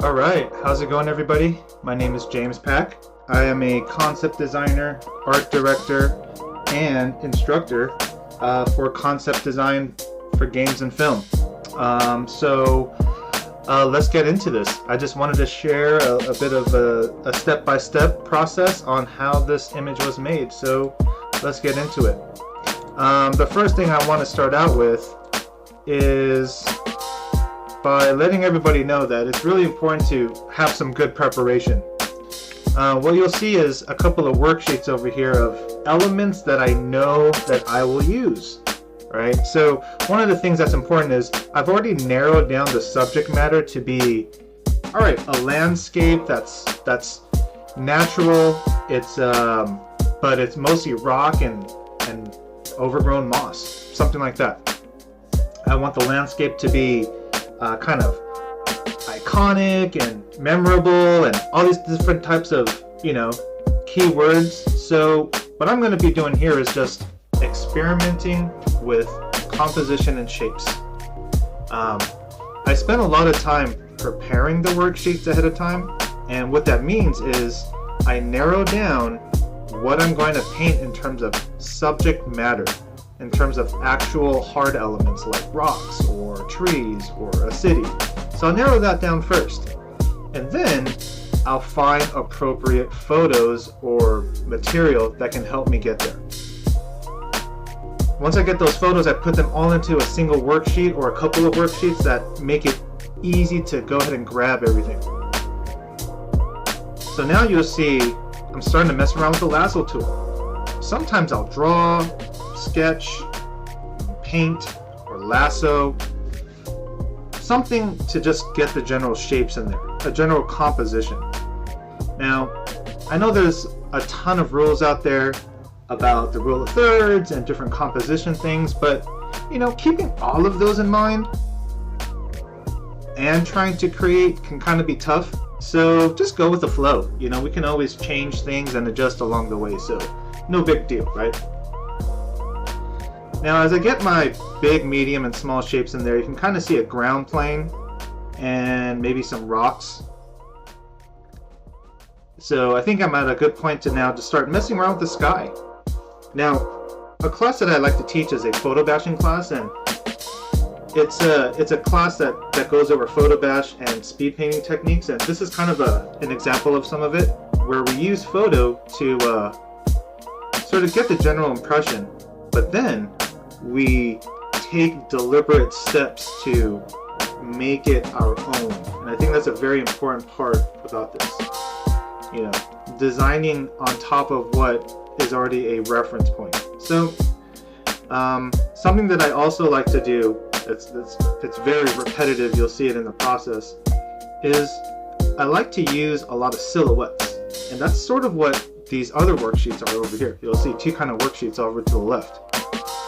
All right, how's it going, everybody? My name is James Pack. I am a concept designer, art director, and instructor for concept design for games and film. Let's get into this. I just wanted to share a bit of a step-by-step process on how this image was made. So let's get into it. The first thing I want to start out with is by letting everybody know that it's really important to have some good preparation. What you'll see is a couple of worksheets over here of elements that I know that I will use, right? So one of the things that's important is I've already narrowed down the subject matter to be, all right, a landscape that's natural. It's but it's mostly rock and overgrown moss, something like that. I want the landscape to be kind of iconic and memorable and all these different types of, keywords. So what I'm going to be doing here is just experimenting with composition and shapes. I spent a lot of time preparing the worksheets ahead of time, and what that means is I narrow down what I'm going to paint in terms of subject matter, in terms of actual hard elements like rocks or trees or a city. So I'll narrow that down first, and then I'll find appropriate photos or material that can help me get there. Once I get those photos, I put them all into a single worksheet or a couple of worksheets that make it easy to go ahead and grab everything. So now you'll see I'm starting to mess around with the lasso tool. Sometimes I'll draw, sketch, paint, or lasso, something to just get the general shapes in there, a general composition. Now, I know there's a ton of rules out there about the rule of thirds and different composition things, but keeping all of those in mind and trying to create can kind of be tough. So just go with the flow. We can always change things and adjust along the way, so no big deal, right? Now, as I get my big, medium, and small shapes in there, you can kind of see a ground plane and maybe some rocks. So I think I'm at a good point to now to start messing around with the sky. Now, a class that I like to teach is a photo bashing class, and it's a class that goes over photo bash and speed painting techniques, and this is kind of an example of some of it, where we use photo to sort of get the general impression, but then we take deliberate steps to make it our own. And I think that's a very important part about this. Designing on top of what is already a reference point. So something that I also like to do, it's very repetitive, you'll see it in the process, is I like to use a lot of silhouettes. And that's sort of what these other worksheets are over here. You'll see two kind of worksheets over to the left.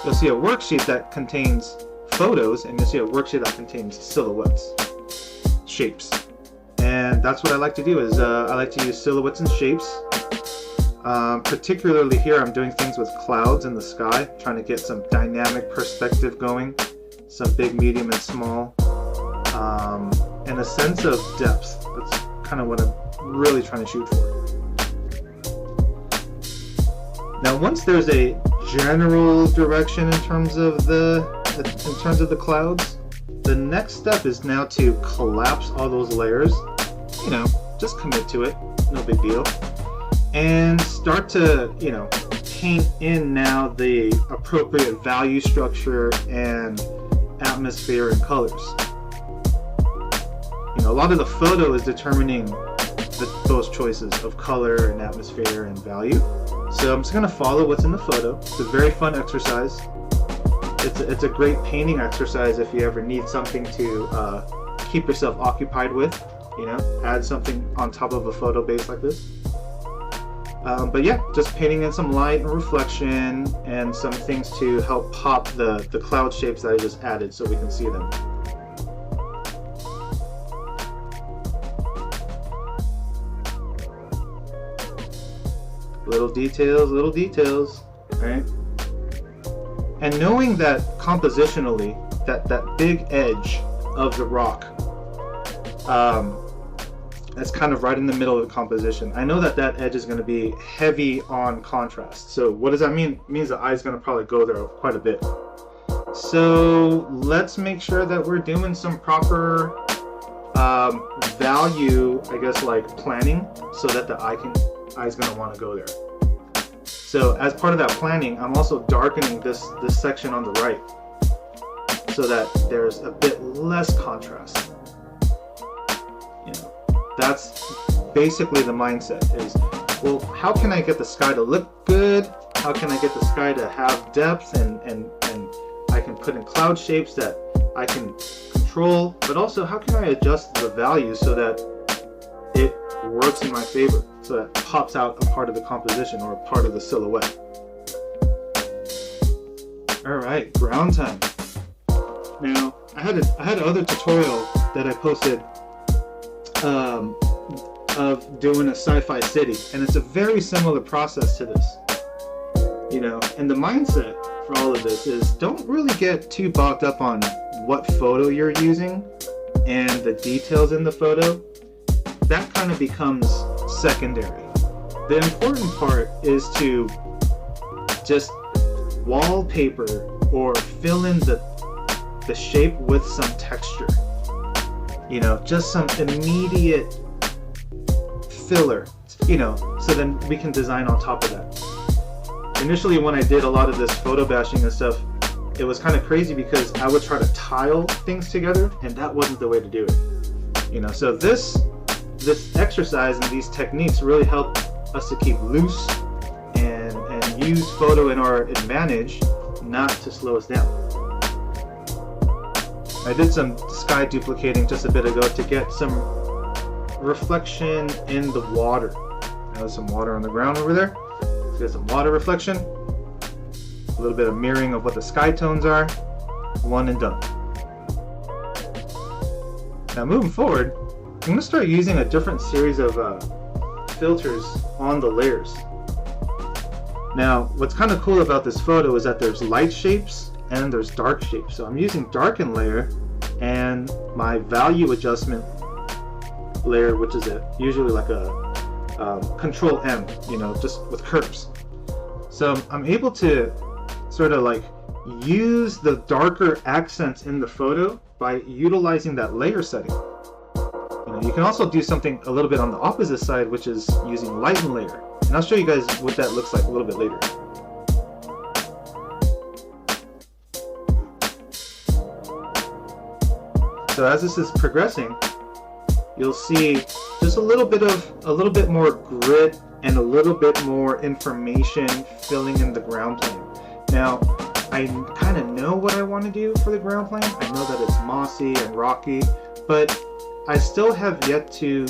You'll see a worksheet that contains photos, and you'll see a worksheet that contains silhouettes, shapes. And that's what I like to do, is I like to use silhouettes and shapes. Particularly here, I'm doing things with clouds in the sky, trying to get some dynamic perspective going, some big, medium, and small, and a sense of depth. That's kind of what I'm really trying to shoot for. Now, once there's a general direction in terms of the clouds, the next step is now to collapse all those layers. Just commit to it, no big deal, and start to paint in now the appropriate value structure and atmosphere and colors. A lot of the photo is determining those choices of color and atmosphere and value. So I'm just going to follow what's in the photo. It's a very fun exercise. It's a great painting exercise if you ever need something to keep yourself occupied with. Add something on top of a photo base like this. But yeah, just painting in some light and reflection and some things to help pop the cloud shapes that I just added so we can see them. Little details, right? And knowing that compositionally, that big edge of the rock That's kind of right in the middle of the composition. I know that that edge is going to be heavy on contrast. So what does that mean? It means the eye is going to probably go there quite a bit. So let's make sure that we're doing some proper value, I guess, like planning, so that the eye is going to want to go there. So as part of that planning, I'm also darkening this section on the right, so that there's a bit less contrast. That's basically the mindset is, well, how can I get the sky to look good? How can I get the sky to have depth and I can put in cloud shapes that I can control, but also how can I adjust the value so that it works in my favor, so that it pops out a part of the composition or a part of the silhouette. All right, ground time. Now, I had another tutorial that I posted of doing a sci-fi city, and it's a very similar process to this, and the mindset for all of this is don't really get too bogged up on what photo you're using and the details in the photo. That kind of becomes secondary. The important part is to just wallpaper or fill in the shape with some texture. Just some immediate filler, so then we can design on top of that. Initially, when I did a lot of this photo bashing and stuff, it was kind of crazy because I would try to tile things together, and that wasn't the way to do it. So this exercise and these techniques really help us to keep loose and use photo in our advantage, not to slow us down. I did some sky duplicating just a bit ago to get some reflection in the water. There's some water on the ground over there. Let's get some water reflection. A little bit of mirroring of what the sky tones are. One and done. Now moving forward, I'm going to start using a different series of filters on the layers. Now, what's kind of cool about this photo is that there's light shapes and there's dark shapes. So I'm using darken layer and my value adjustment layer, which is usually like a control M, just with curves. So I'm able to sort of like use the darker accents in the photo by utilizing that layer setting. You can also do something a little bit on the opposite side, which is using lighten layer. And I'll show you guys what that looks like a little bit later. So as this is progressing, you'll see just a little bit more grit and a little bit more information filling in the ground plane. Now, I kind of know what I want to do for the ground plane. I know that it's mossy and rocky, but I still have yet to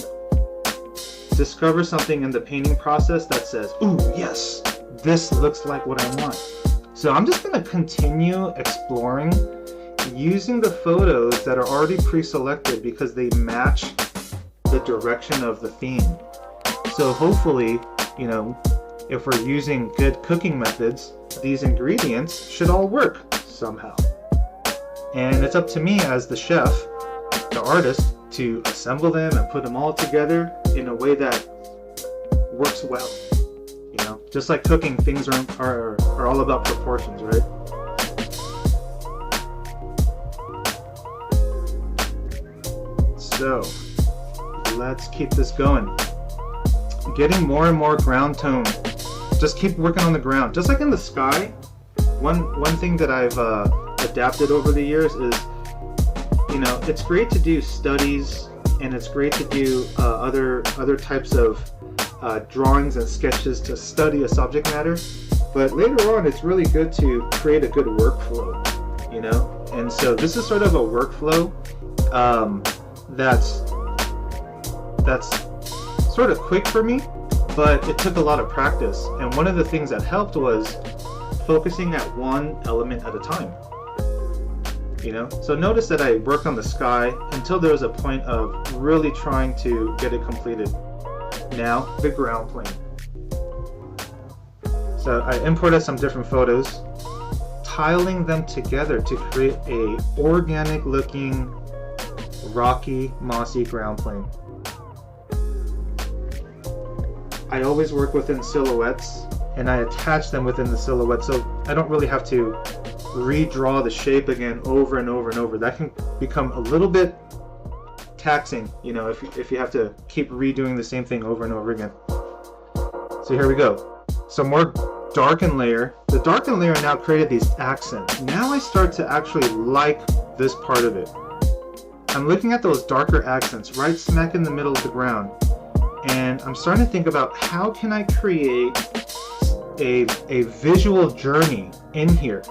discover something in the painting process that says, ooh, yes, this looks like what I want. So I'm just going to continue exploring using the photos that are already pre-selected because they match the direction of the theme. So hopefully, if we're using good cooking methods, these ingredients should all work somehow. And it's up to me as the chef, the artist, to assemble them and put them all together in a way that works well. Just like cooking, things are all about proportions, right? So let's keep this going. Getting more and more ground tone. Just keep working on the ground. Just like in the sky, one thing that I've adapted over the years is, it's great to do studies and it's great to do other types of drawings and sketches to study a subject matter, but later on it's really good to create a good workflow, and so this is sort of a workflow that's sort of quick for me, but it took a lot of practice, and one of the things that helped was focusing at one element at a time. So notice that I worked on the sky until there was a point of really trying to get it completed. Now the ground plane. So I imported some different photos, tiling them together to create a organic looking rocky mossy ground plane. I always work within silhouettes, and I attach them within the silhouette, so I don't really have to redraw the shape again over and over and over. That can become a little bit taxing, you know, if you have to keep redoing the same thing over and over again. So here we go. Some more darken layer. The darken layer now created these accents. Now I start to actually like this part of it. I'm looking at those darker accents right smack in the middle of the ground, and I'm starting to think about how can I create a visual journey in here,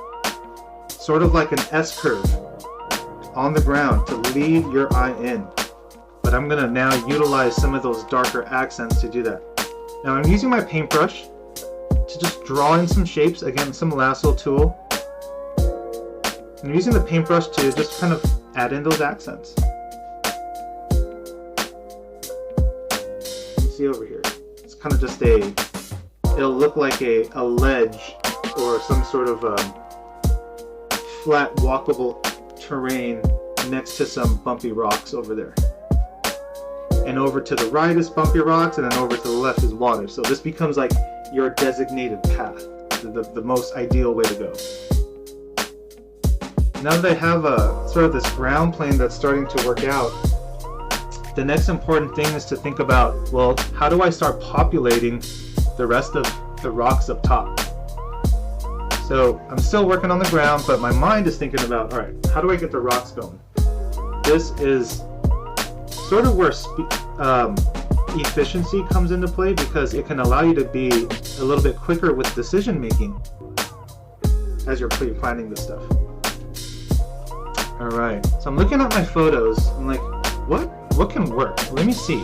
sort of like an S-curve on the ground to lead your eye in. But I'm gonna now utilize some of those darker accents to do that. Now I'm using my paintbrush to just draw in some shapes, again some lasso tool. I'm using the paintbrush to just kind of add in those accents. You can see over here, it's kind of just it'll look like a ledge or some sort of flat walkable terrain next to some bumpy rocks over there. And over to the right is bumpy rocks, and then over to the left is water. So this becomes like your designated path, the most ideal way to go. Now that I have sort of this ground plane that's starting to work out, the next important thing is to think about, well, how do I start populating the rest of the rocks up top? So I'm still working on the ground, but my mind is thinking about, all right, how do I get the rocks going? This is sort of where efficiency comes into play, because it can allow you to be a little bit quicker with decision making as you're planning this stuff. Alright, so I'm looking at my photos. I'm like, what can work? Let me see.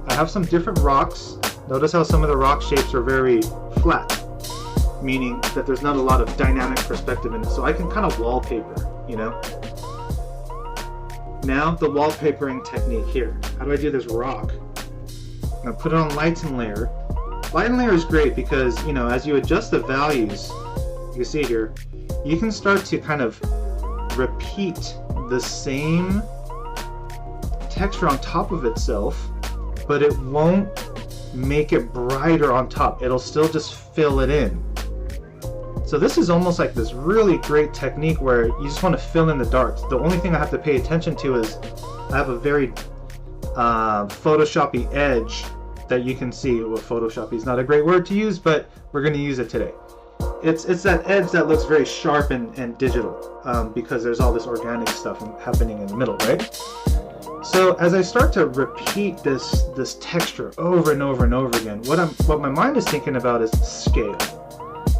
I have some different rocks. Notice how some of the rock shapes are very flat, meaning that there's not a lot of dynamic perspective in it. So I can kind of wallpaper, you know? Now the wallpapering technique here. How do I do this rock? I'm gonna put it on lighten layer. Lighten layer is great because, you know, as you adjust the values, you see here, you can start to kind of repeat the same texture on top of itself, but it won't make it brighter on top. It'll still just fill it in. So this is almost like this really great technique where you just want to fill in the darks. The only thing I have to pay attention to is I have a very Photoshoppy edge that you can see. Well, Photoshoppy is not a great word to use, but we're going to use it today. It's that edge that looks very sharp and digital, because there's all this organic stuff happening in the middle, right? So as I start to repeat this texture over and over and over again, what my mind is thinking about is scale.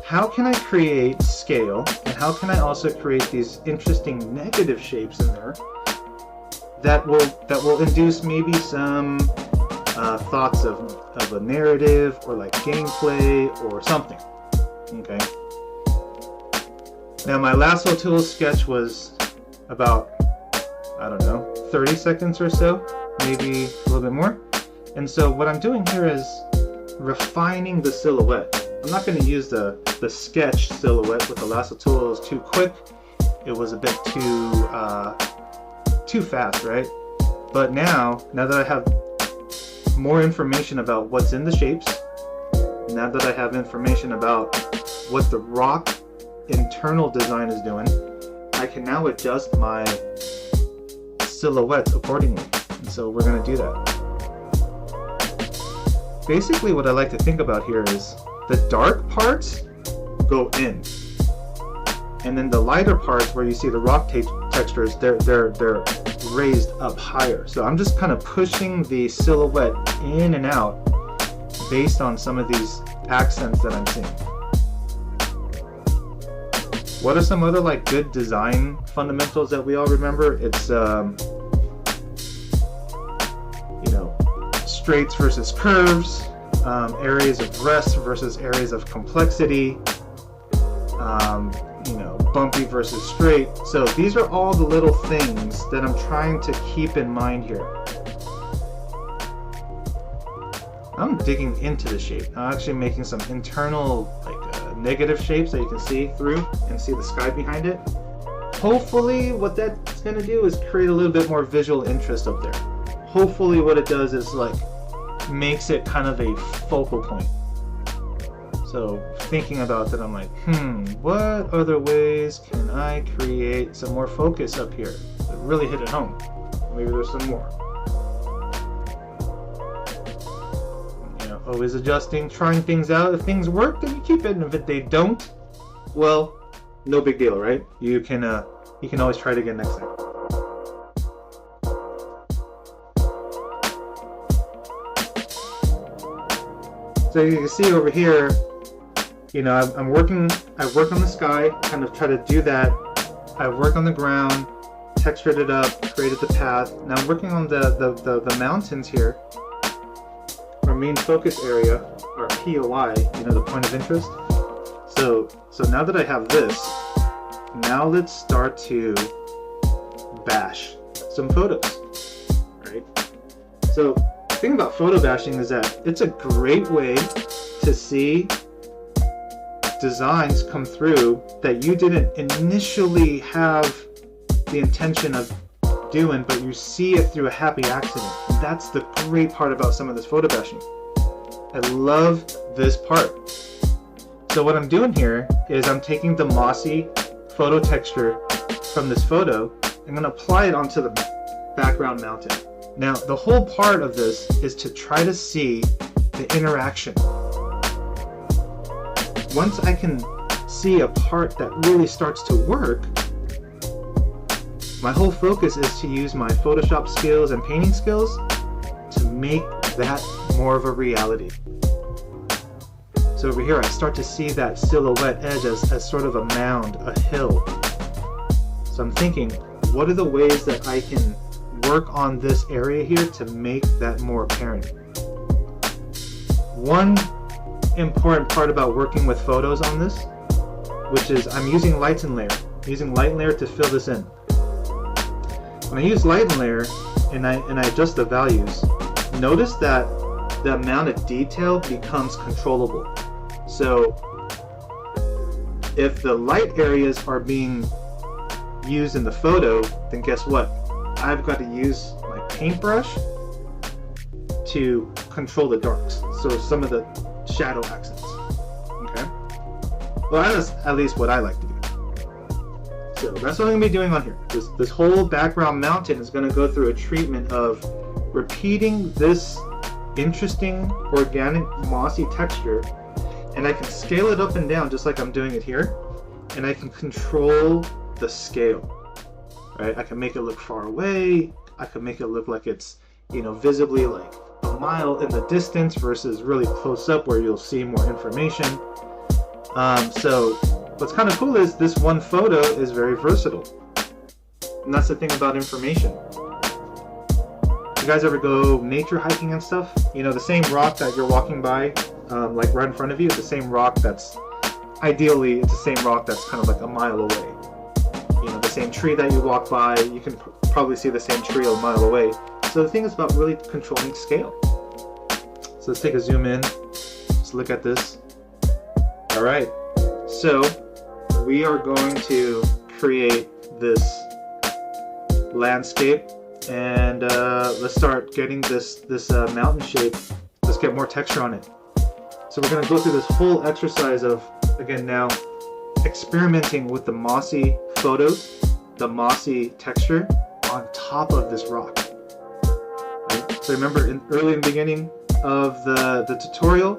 How can I create scale, and how can I also create these interesting negative shapes in there that will induce maybe some thoughts of a narrative or like gameplay or something. Okay. Now my lasso tool sketch was about, I don't know, 30 seconds or so, maybe a little bit more. And so what I'm doing here is refining the silhouette. I'm not going to use the sketch silhouette with the lasso tool. It was too quick. It was a bit too fast, right? But now that I have more information about what's in the shapes, now that I have information about what the rock internal design is doing, I can now adjust my silhouettes accordingly. And so we're going to do that. Basically what I like to think about here is the dark parts go in, and then the lighter parts where you see the rock textures, they're raised up higher. So I'm just kind of pushing the silhouette in and out based on some of these accents that I'm seeing. What are some other like good design fundamentals that we all remember? It's you know, straights versus curves, areas of rest versus areas of complexity, you know, bumpy versus straight. So these are all the little things that I'm trying to keep in mind here. I'm digging into the shape. I'm actually making some internal like negative shapes that you can see through and see the sky behind it. Hopefully what that's going to do is create a little bit more visual interest up there. Hopefully what it does is like makes it kind of a focal point. So thinking about that, I'm like, what other ways can I create some more focus up here that really hit it home? Maybe there's some more. You know, always adjusting, trying things out. If things work, then you keep it, and if they don't, well, no big deal, right? You can always try it again next time. So you can see over here, you know, I work on the sky, kind of try to do that. I work on the ground, textured it up, created the path. Now I'm working on the mountains here. Our main focus area, our POI, you know, the point of interest. So now that I have this, now let's start to bash some photos, right? So the thing about photo bashing is that it's a great way to see designs come through that you didn't initially have the intention of doing, but you see it through a happy accident. And that's the great part about some of this photo bashing. I love this part. So what I'm doing here is I'm taking the mossy photo texture from this photo. I'm going to apply it onto the background mountain. Now the whole part of this is to try to see the interaction. Once I can see a part that really starts to work, my whole focus is to use my Photoshop skills and painting skills to make that more of a reality. So over here I start to see that silhouette edge as sort of a mound, a hill. So I'm thinking, what are the ways that I can work on this area here to make that more apparent? One important part about working with photos on this, which is I'm using light and layer. Using light and layer to fill this in. When I use light and layer and I adjust the values, notice that the amount of detail becomes controllable. So if the light areas are being used in the photo, then guess what? I've got to use my paintbrush to control the darks. So some of the shadow accents. Okay? Well, that's at least what I like to do. So that's what I'm going to be doing on here. This whole background mountain is going to go through a treatment of repeating this interesting, organic, mossy texture, and I can scale it up and down just like I'm doing it here, and I can control the scale. Right? I can make it look far away. I can make it look like it's, you know, visibly like a mile in the distance versus really close up where you'll see more information. So what's kind of cool is this one photo is very versatile. And that's the thing about information. You guys ever go nature hiking and stuff? You know, the same rock that you're walking by, like right in front of you, is the same rock that's, ideally, it's the same rock that's kind of like a mile away. You know, the same tree that you walk by, you can probably see the same tree a mile away. So the thing is about really controlling scale. So let's take a zoom in. Let's look at this. All right. So we are going to create this landscape, and let's start getting this mountain shape. Let's get more texture on it. So we're going to go through this whole exercise of, again now, experimenting with the mossy photos, the mossy texture on top of this rock. Right? So remember, early in the beginning of the tutorial,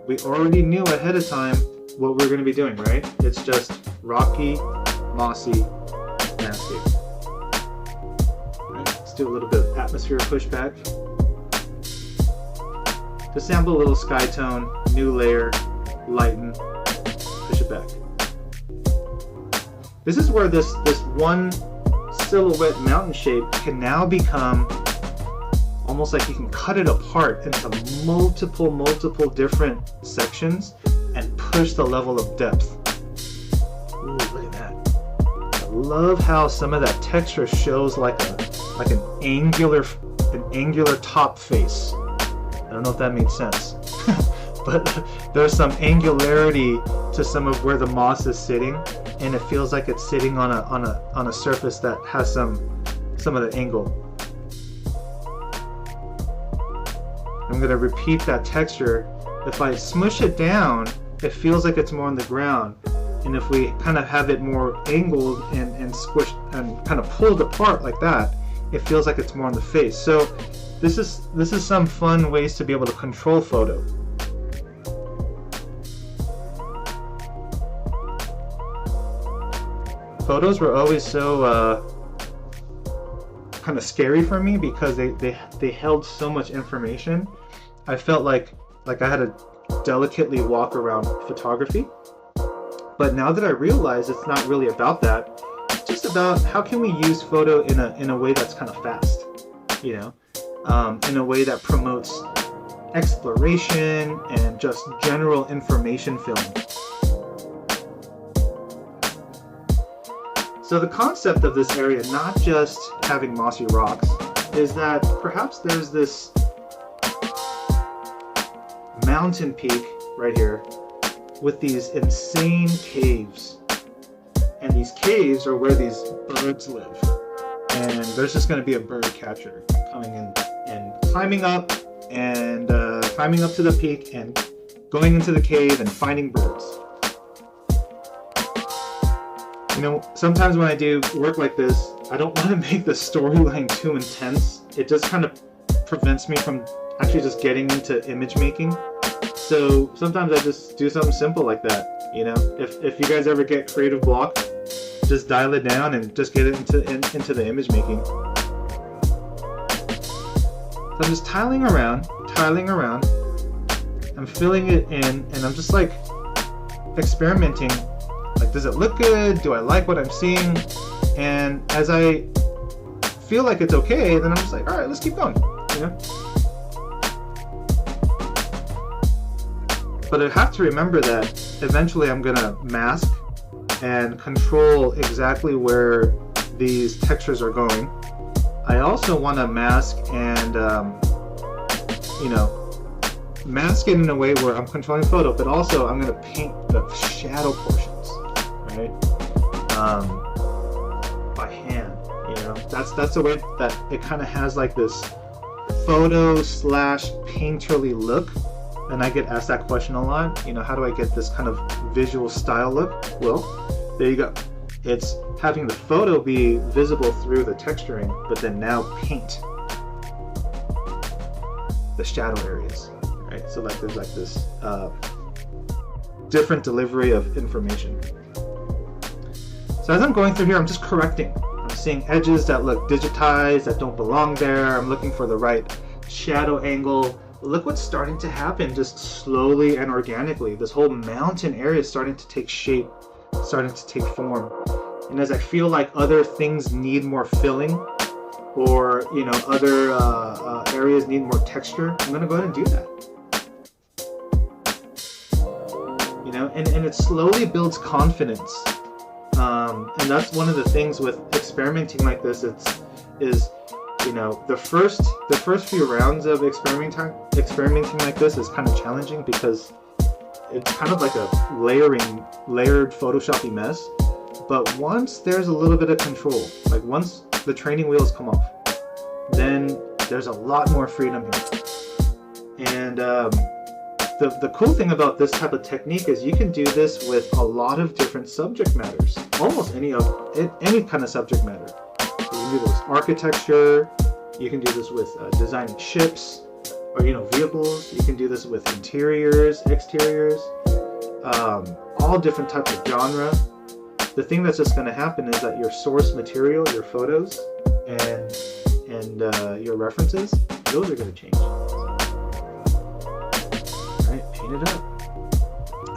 we already knew ahead of time what we're going to be doing, right? It's just rocky, mossy landscape. Right? Let's do a little bit of atmosphere pushback. To sample a little sky tone, new layer, lighten, push it back. This is where this one silhouette mountain shape can now become almost like you can cut it apart into multiple different sections and push the level of depth. Ooh, look at that. I love how some of that texture shows like an angular top face. I don't know if that made sense. But there's some angularity to some of where the moss is sitting, and it feels like it's sitting on a surface that has some of the angle. I'm going to repeat that texture. If I smush it down, it feels like it's more on the ground. And if we kind of have it more angled and squished and kind of pulled apart like that, it feels like it's more on the face. So this is some fun ways to be able to control photo. Photos were always so kind of scary for me because they held so much information. I felt like I had to delicately walk around photography. But now that I realize it's not really about that, it's just about how can we use photo in a way that's kind of fast, you know, in a way that promotes exploration and just general information filming. So the concept of this area, not just having mossy rocks, is that perhaps there's this mountain peak right here with these insane caves. And these caves are where these birds live. And there's just going to be a bird catcher coming in and climbing up to the peak and going into the cave and finding birds. You know, sometimes when I do work like this, I don't want to make the storyline too intense. It just kind of prevents me from actually just getting into image making. So sometimes I just do something simple like that. You know, if you guys ever get creative block, just dial it down and just get it into the image making. So I'm just tiling around. I'm filling it in, and I'm just like experimenting. Like, does it look good? Do I like what I'm seeing? And as I feel like it's okay, then I'm just like, all right, let's keep going, you know? But I have to remember that eventually I'm gonna mask and control exactly where these textures are going. I also want to mask and, you know, mask it in a way where I'm controlling photo, but also I'm gonna paint the shadow portions, right? By hand, you know. That's the way that it kind of has like this photo / painterly look. And I get asked that question a lot. You know, how do I get this kind of visual style look? Well, there you go. It's having the photo be visible through the texturing, but then now paint the shadow areas, right? So like there's like this different delivery of information. So as I'm going through here, I'm just correcting. I'm seeing edges that look digitized, that don't belong there. I'm looking for the right shadow angle. Look what's starting to happen just slowly and organically. This whole mountain area is starting to take shape, starting to take form. And as I feel like other things need more filling, or you know, other areas need more texture, I'm gonna go ahead and do that. You know, and it slowly builds confidence. And that's one of the things with experimenting like this. Is you know, the first few rounds of experimenting like this is kind of challenging because it's kind of like a layered Photoshoppy mess. But once there's a little bit of control, like once the training wheels come off, then there's a lot more freedom here. And the cool thing about this type of technique is you can do this with a lot of different subject matters, almost any kind of subject matter. You can do this with architecture, you can do this with designing ships, or you know, vehicles. You can do this with interiors, exteriors, all different types of genre. The thing that's just going to happen is that your source material, your photos, and your references, those are going to change. Alright, paint it up.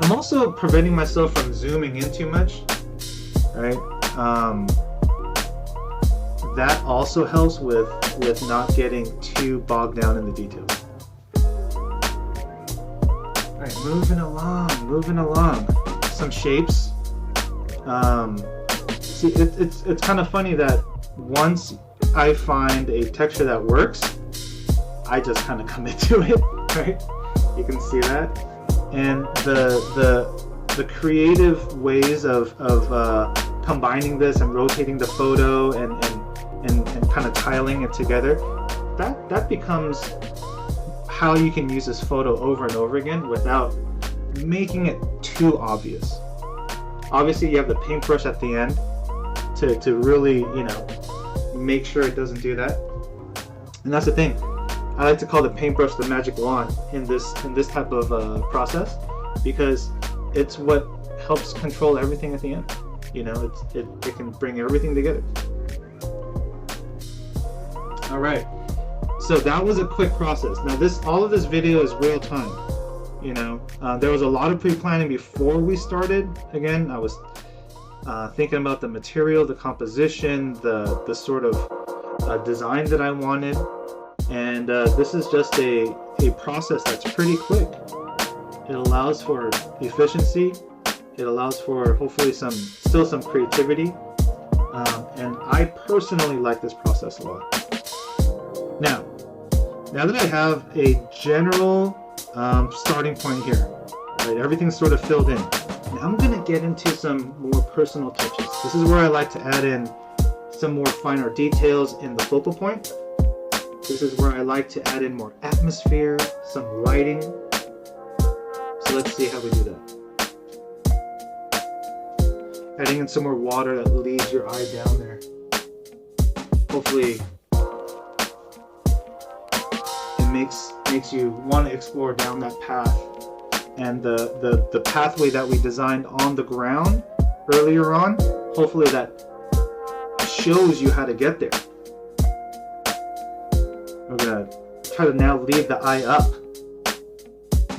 I'm also preventing myself from zooming in too much. Right? That also helps with not getting too bogged down in the details. Alright, moving along. Some shapes. See, it's kind of funny that once I find a texture that works, I just kind of commit to it, right? You can see that, and the creative ways of combining this and rotating the photo and kind of tiling it together, that becomes how you can use this photo over and over again without making it too obvious. Obviously you have the paintbrush at the end to really, you know, make sure it doesn't do that. And that's the thing. I like to call the paintbrush the magic wand in this type of process, because it's what helps control everything at the end. You know, it can bring everything together. All right. So that was a quick process. Now all of this video is real time. You know, there was a lot of pre-planning before we started. Again, I was thinking about the material, the composition, the sort of design that I wanted, and this is just a process that's pretty quick. It allows for efficiency. It allows for hopefully still some creativity, and I personally like this process a lot. Now that I have a general starting point here, right? Everything's sort of filled in. Now I'm gonna get into some more personal touches. This is where I like to add in some more finer details in the focal point. This is where I like to add in more atmosphere, some lighting. So let's see how we do that. Adding in some more water that leads your eye down there. Hopefully it makes you want to explore down that path. And the pathway that we designed on the ground earlier on, hopefully that shows you how to get there. We're gonna try to now lead the eye up,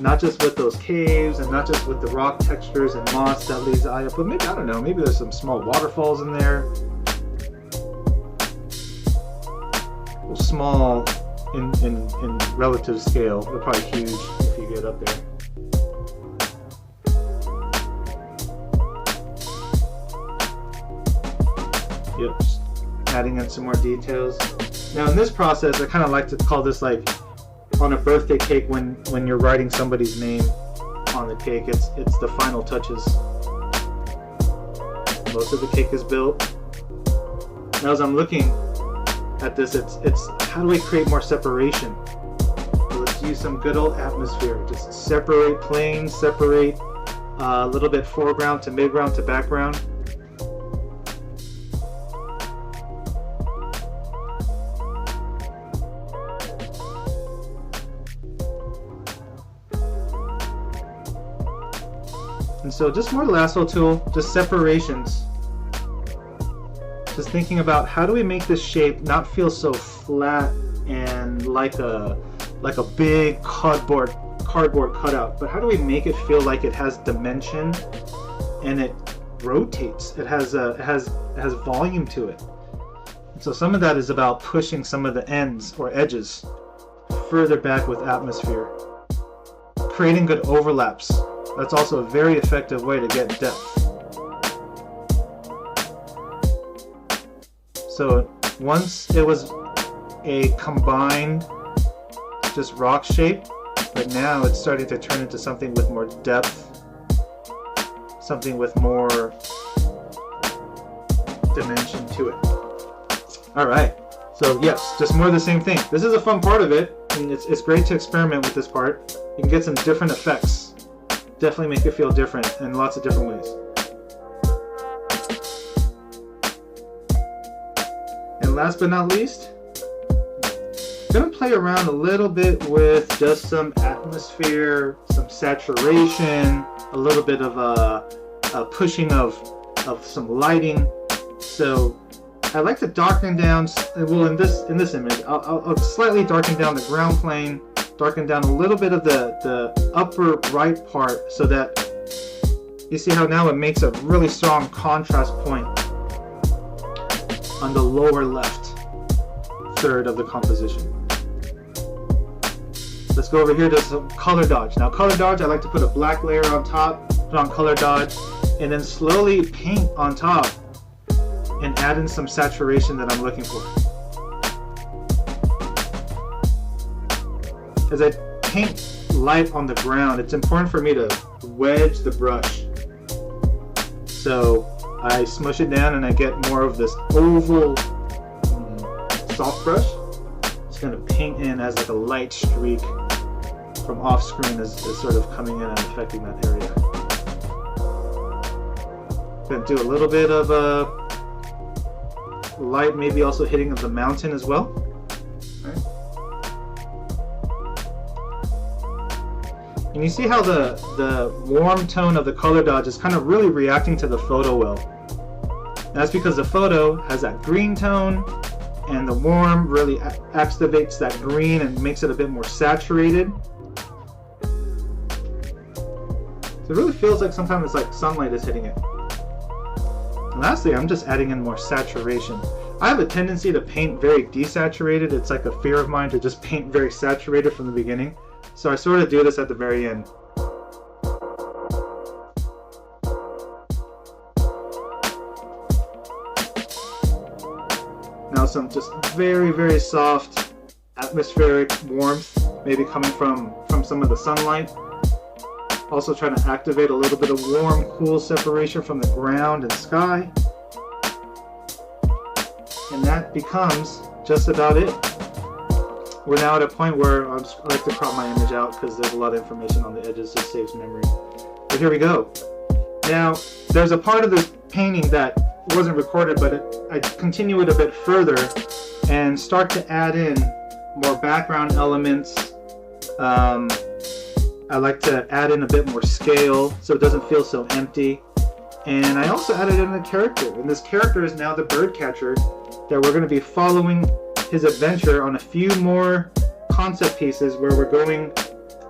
not just with those caves and not just with the rock textures and moss that leads the eye up, but maybe, I don't know, maybe there's some small waterfalls in there. Well, small in relative scale, they're probably huge if you get up there. Yep, just adding in some more details. Now in this process, I kind of like to call this like on a birthday cake when you're writing somebody's name on the cake. It's the final touches. Most of the cake is built. Now as I'm looking at this, it's how do we create more separation? So let's use some good old atmosphere. Just separate planes, separate a little bit foreground to midground to background. And so just more lasso tool, just separations. Just thinking about how do we make this shape not feel so flat and like a big cardboard cutout, but how do we make it feel like it has dimension and it rotates? It has volume to it. And so some of that is about pushing some of the ends or edges further back with atmosphere, creating good overlaps. That's also a very effective way to get depth. So once it was a combined just rock shape, but now it's starting to turn into something with more depth, something with more dimension to it. All right, so yes, just more of the same thing. This is a fun part of it, and it's great to experiment with this part. You can get some different effects. Definitely make it feel different in lots of different ways. And last but not least, I'm gonna play around a little bit with just some atmosphere, some saturation, a little bit of a pushing of some lighting. So I like to darken down. Well, in this image, I'll slightly darken down the ground plane. Darken down a little bit of the upper right part so that you see how now it makes a really strong contrast point on the lower left third of the composition. Let's go over here to some color dodge. Now color dodge, I like to put a black layer on top, put on color dodge, and then slowly paint on top and add in some saturation that I'm looking for. As I paint light on the ground, it's important for me to wedge the brush. So I smush it down and I get more of this oval soft brush. It's going to paint in as like a light streak from off screen is sort of coming in and affecting that area. Gonna do a little bit of light, maybe also hitting of the mountain as well. Right. And you see how the warm tone of the color dodge is kind of really reacting to the photo well. And that's because the photo has that green tone, and the warm really activates that green and makes it a bit more saturated. So it really feels like sometimes it's like sunlight is hitting it. And lastly, I'm just adding in more saturation. I have a tendency to paint very desaturated. It's like a fear of mine to just paint very saturated from the beginning. So I sort of do this at the very end. Now some just very, very soft atmospheric warmth, maybe coming from some of the sunlight. Also trying to activate a little bit of warm, cool separation from the ground and sky. And that becomes just about it. We're now at a point where I like to crop my image out because there's a lot of information on the edges, just saves memory. But here we go. Now, there's a part of this painting that wasn't recorded, but I continue it a bit further and start to add in more background elements. I like to add in a bit more scale so it doesn't feel so empty. And I also added in a character, and this character is now the bird catcher that we're going to be following his adventure on a few more concept pieces where we're going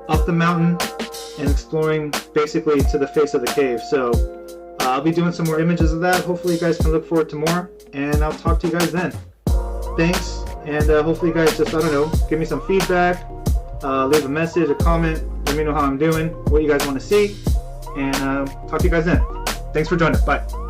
up the mountain and exploring basically to the face of the cave. So I'll be doing some more images of that. Hopefully you guys can look forward to more, and I'll talk to you guys then. Thanks, and hopefully you guys just, I don't know, give me some feedback, leave a message, a comment, let me know how I'm doing, what you guys want to see, and talk to you guys then. Thanks for joining. Bye.